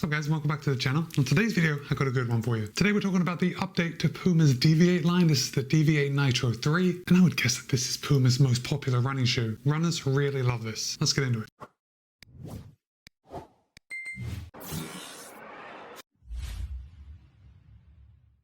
What's up guys, welcome back to the channel. On today's video, I got a good one for you. Today we're talking about the update to Puma's Deviate line. This is the Deviate Nitro 3, and I would guess that this is Puma's most popular running shoe. Runners really love this. Let's get into it.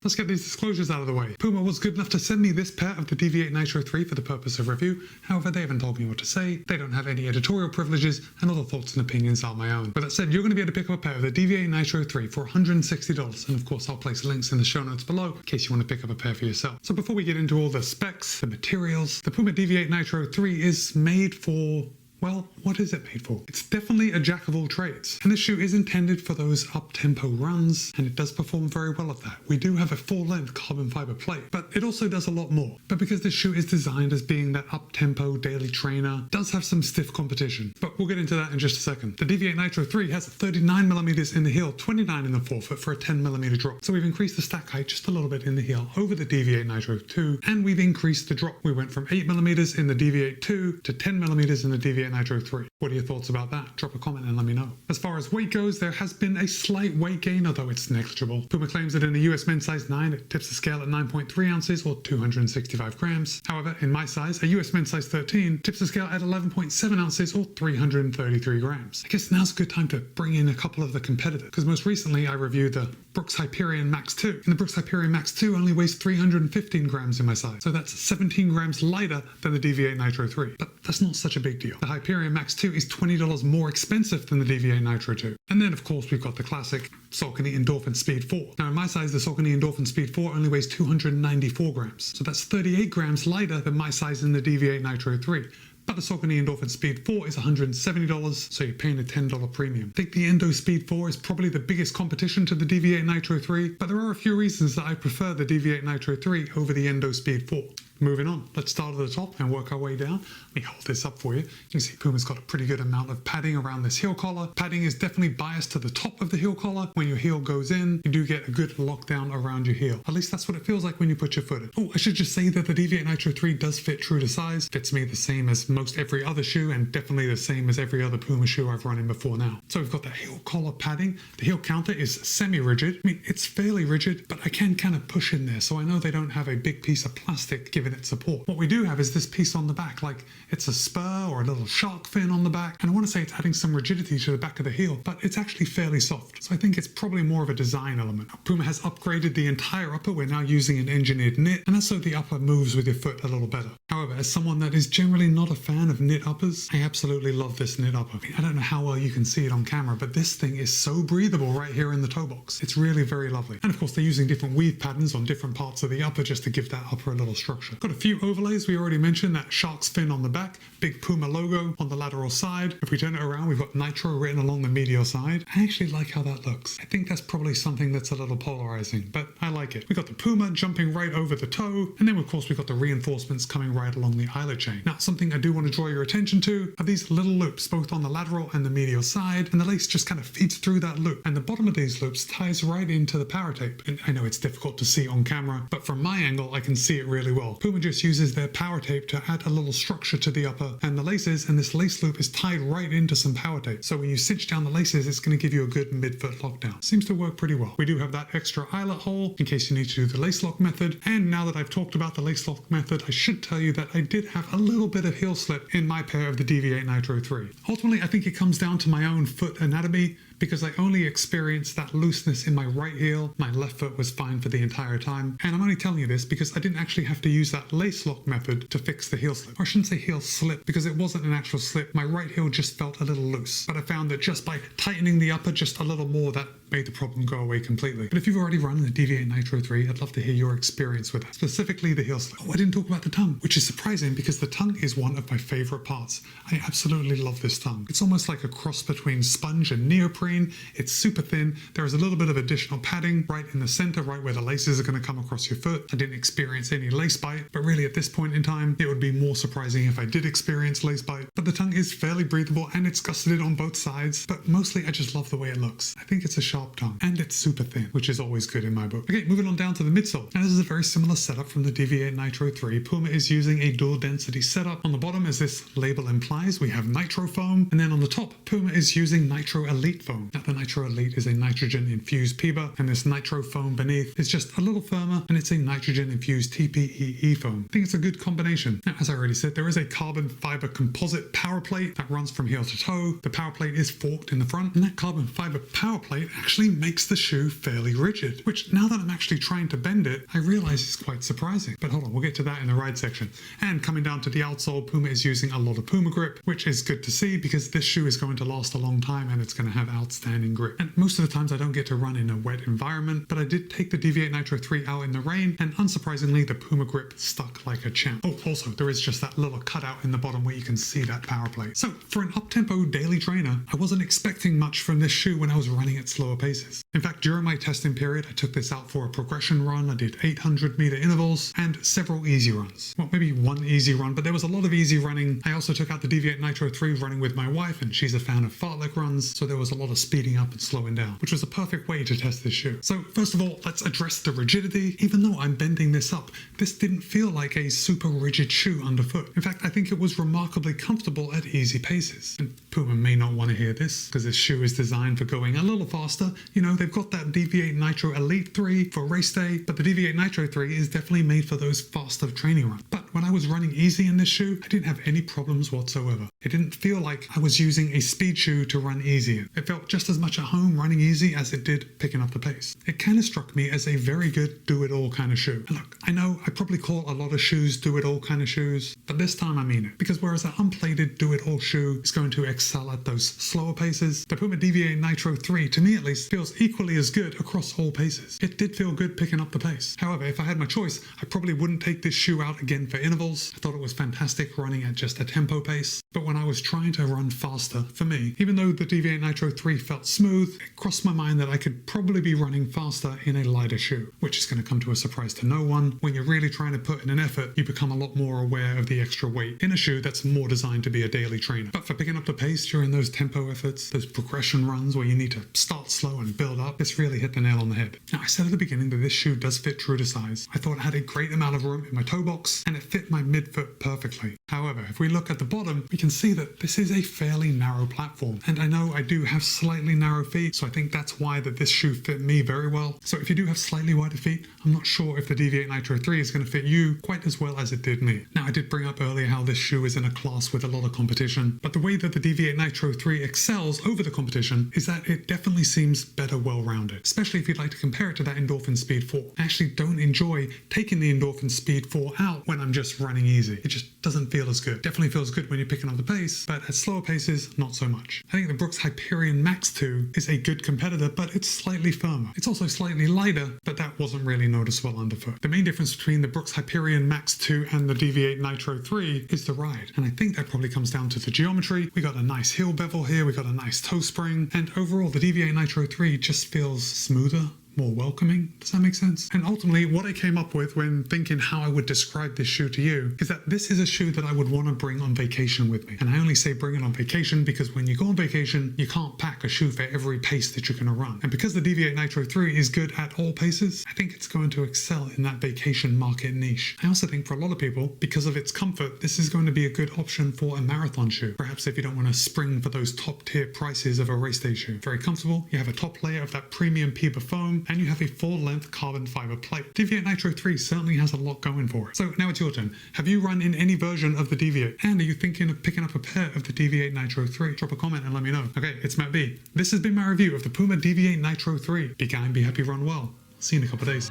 Let's get these disclosures out of the way. Puma was good enough to send me this pair of the Deviate Nitro 3 for the purpose of review. However, they haven't told me what to say, they don't have any editorial privileges, and all the thoughts and opinions are my own. With that said, you're going to be able to pick up a pair of the Deviate Nitro 3 for $160, and of course I'll place links in the show notes below in case you want to pick up a pair for yourself. So before we get into all the specs, the materials, the Puma Deviate Nitro 3 is made for... well, what is it made for? It's definitely a jack of all trades. And this shoe is intended for those up-tempo runs, and it does perform very well at that. We do have a full-length carbon fiber plate, but it also does a lot more. But because this shoe is designed as being that up-tempo daily trainer, it does have some stiff competition. But we'll get into that in just a second. The Deviate Nitro 3 has 39mm in the heel, 29 in the forefoot for a 10mm drop. So we've increased the stack height just a little bit in the heel over the Deviate Nitro 2, and we've increased the drop. We went from 8mm in the Deviate 2 to 10mm in the Deviate Nitro 3. What are your thoughts about that? Drop a comment and let me know. As far as weight goes, there has been a slight weight gain, although it's negligible. Puma claims that in the US men's size 9, it tips the scale at 9.3 ounces or 265 grams. However, in my size, a US men's size 13 tips the scale at 11.7 ounces or 333 grams. I guess now's a good time to bring in a couple of the competitors, because most recently I reviewed the Brooks Hyperion Max 2, and the Brooks Hyperion Max 2 only weighs 315 grams in my size, so that's 17 grams lighter than the Deviate Nitro 3, but that's not such a big deal. The Hyperion Max 2 is $20 more expensive than the Deviate Nitro 2. And then of course we've got the classic Saucony Endorphin Speed 4. Now in my size, the Saucony Endorphin Speed 4 only weighs 294 grams, so that's 38 grams lighter than my size in the Deviate Nitro 3. But the Saucony Endorphin Speed 4 is $170, so you're paying a $10 premium. I think the Endo Speed 4 is probably the biggest competition to the Deviate Nitro 3, but there are a few reasons that I prefer the Deviate Nitro 3 over the Endo Speed 4. Moving on, let's start at the top and work our way down. Let me hold this up for you. You can see Puma's got a pretty good amount of padding around this heel collar. Padding is definitely biased to the top of the heel collar. When your heel goes in, you do get a good lockdown around your heel. At least that's what it feels like when you put your foot in. Oh, I should just say that the Deviate Nitro 3 does fit true to size. Fits me the same as most every other shoe, and definitely the same as every other Puma shoe I've run in before now. So we've got the heel collar padding. The heel counter is semi-rigid. I mean, it's fairly rigid, but I can kind of push in there, so I know they don't have a big piece of plastic giving it support. What we do have is this piece on the back, like it's a spur or a little shark fin on the back, and I want to say it's adding some rigidity to the back of the heel, but it's actually fairly soft, so I think it's probably more of a design element. Puma has upgraded the entire upper. We're now using an engineered knit, and that's so the upper moves with your foot a little better. However, as someone that is generally not a fan of knit uppers, I absolutely love this knit upper. I mean, I don't know how well you can see it on camera, but this thing is so breathable right here in the toe box. It's really very lovely. And of course they're using different weave patterns on different parts of the upper just to give that upper a little structure. Got a few overlays. We already mentioned that shark's fin on the back, big Puma logo on the lateral side. If we turn it around, we've got Nitro written along the medial side. I actually like how that looks. I think that's probably something that's a little polarizing, but I like it. We got the Puma jumping right over the toe, and then of course we've got the reinforcements coming right along the eyelet chain. Now, something I do want to draw your attention to are these little loops, both on the lateral and the medial side, and the lace just kind of feeds through that loop, and the bottom of these loops ties right into the power tape. And I know it's difficult to see on camera, but from my angle I can see it really well. Puma just uses their power tape to add a little structure to the upper and the laces, and this lace loop is tied right into some power tape. So when you cinch down the laces, it's going to give you a good mid-foot lockdown. Seems to work pretty well. We do have that extra eyelet hole in case you need to do the lace lock method. And now that I've talked about the lace lock method, I should tell you that I did have a little bit of heel slip in my pair of the Deviate Nitro 3. Ultimately, I think it comes down to my own foot anatomy, because I only experienced that looseness in my right heel. My left foot was fine for the entire time. And I'm only telling you this because I didn't actually have to use that lace lock method to fix the heel slip. Or I shouldn't say heel slip, because it wasn't an actual slip. My right heel just felt a little loose. But I found that just by tightening the upper just a little more, that made the problem go away completely. But if you've already run the Deviate Nitro 3, I'd love to hear your experience with that, specifically the heel slip. Oh, I didn't talk about the tongue, which is surprising because the tongue is one of my favorite parts. I absolutely love this tongue. It's almost like a cross between sponge and neoprene. It's super thin. There is a little bit of additional padding right in the center, right where the laces are going to come across your foot. I didn't experience any lace bite, but really at this point in time, it would be more surprising if I did experience lace bite. But the tongue is fairly breathable and it's gusseted on both sides, but mostly I just love the way it looks. I think it's a sharp tongue, and it's super thin, which is always good in my book. Okay, moving on down to the midsole. Now this is a very similar setup from the Deviate Nitro 3. Puma is using a dual density setup. On the bottom, as this label implies, we have nitro foam, and then on the top, Puma is using nitro elite foam. foam. Now the Nitro Elite is a nitrogen infused PBA, and this nitro foam beneath is just a little firmer, and it's a nitrogen infused TPEE foam. I think it's a good combination. Now, as I already said, there is a carbon fiber composite power plate that runs from heel to toe. The power plate is forked in the front, and that carbon fiber power plate actually makes the shoe fairly rigid, which now that I'm actually trying to bend it, I realize is quite surprising. But hold on, we'll get to that in the ride section. And coming down to the outsole, Puma is using a lot of Puma grip, which is good to see because this shoe is going to last a long time and it's going to have outstanding grip. And most of the times I don't get to run in a wet environment, but I did take the Deviate Nitro 3 out in the rain, and unsurprisingly, the Puma grip stuck like a champ. Oh, also, there is just that little cutout in the bottom where you can see that power plate. So for an up-tempo daily trainer, I wasn't expecting much from this shoe when I was running at slower paces. In fact, during my testing period, I took this out for a progression run. I did 800-meter intervals and several easy runs. Well, maybe one easy run, but there was a lot of easy running. I also took out the Deviate Nitro 3 running with my wife, and she's a fan of fartlek runs, so there was a lot of speeding up and slowing down, which was a perfect way to test this shoe. So first of all, let's address the rigidity. Even though I'm bending this up, this didn't feel like a super rigid shoe underfoot. In fact, I think it was remarkably comfortable at easy paces. And Puma may not want to hear this because this shoe is designed for going a little faster. You know, they've got that Deviate Nitro Elite 3 for race day, but the Deviate Nitro 3 is definitely made for those faster training runs. But when I was running easy in this shoe, I didn't have any problems whatsoever. It didn't feel like I was using a speed shoe to run easy in. It felt just as much at home running easy as it did picking up the pace. It kind of struck me as a very good do-it-all kind of shoe. And look, I know I probably call a lot of shoes do-it-all kind of shoes, but this time I mean it. Because whereas an unplated do-it-all shoe is going to excel at those slower paces, the Puma Deviate Nitro 3, to me at least, feels equally as good across all paces. It did feel good picking up the pace. However, if I had my choice, I probably wouldn't take this shoe out again for intervals. I thought it was fantastic running at just a tempo pace, but when I was trying to run faster, for me, even though the Deviate Nitro 3 felt smooth, it crossed my mind that I could probably be running faster in a lighter shoe, which is going to come to a surprise to no one. When you're really trying to put in an effort, you become a lot more aware of the extra weight in a shoe that's more designed to be a daily trainer. But for picking up the pace during those tempo efforts, those progression runs where you need to start slow and build up, this really hit the nail on the head. Now, I said at the beginning that this shoe does fit true to size. I thought it had a great amount of room in my toe box, and it fit my midfoot perfectly. However, if we look at the bottom, we can see that this is a fairly narrow platform. And I know I do have slightly narrow feet, so I think that's why that this shoe fit me very well. So if you do have slightly wider feet, I'm not sure if the Deviate Nitro 3 is going to fit you quite as well as it did me. Now, I did bring up earlier how this shoe is in a class with a lot of competition, but the way that the Deviate Nitro 3 excels over the competition is that it definitely seems better well-rounded, especially if you'd like to compare it to that Endorphin Speed 4. I actually don't enjoy taking the Endorphin Speed 4 out when I'm just running easy. It just doesn't feel as good. Definitely feels good when you're picking up the pace, but at slower paces, not so much. I think the Brooks Hyperion Max 2 is a good competitor, but it's slightly firmer. It's also slightly lighter, but that wasn't really noticeable underfoot. The main difference between the Brooks Hyperion Max 2 and the Deviate Nitro 3 is the ride, and I think that probably comes down to the geometry. We got a nice heel bevel here, we got a nice toe spring, and overall the Deviate Nitro 3 just feels smoother, more welcoming. Does that make sense? And ultimately, what I came up with when thinking how I would describe this shoe to you is that this is a shoe that I would want to bring on vacation with me. And I only say bring it on vacation because when you go on vacation, you can't pack a shoe for every pace that you're going to run. And because the Deviate Nitro 3 is good at all paces, I think it's going to excel in that vacation market niche. I also think for a lot of people, because of its comfort, this is going to be a good option for a marathon shoe. Perhaps if you don't want to spring for those top tier prices of a race day shoe. Very comfortable. You have a top layer of that premium PUMA foam, and you have a full-length carbon fiber plate. Deviate Nitro 3 certainly has a lot going for it. So now it's your turn. Have you run in any version of the Deviate? And are you thinking of picking up a pair of the Deviate Nitro 3? Drop a comment and let me know. Okay, it's Matt B. This has been my review of the Puma Deviate Nitro 3. Be kind, be happy, run well. See you in a couple of days.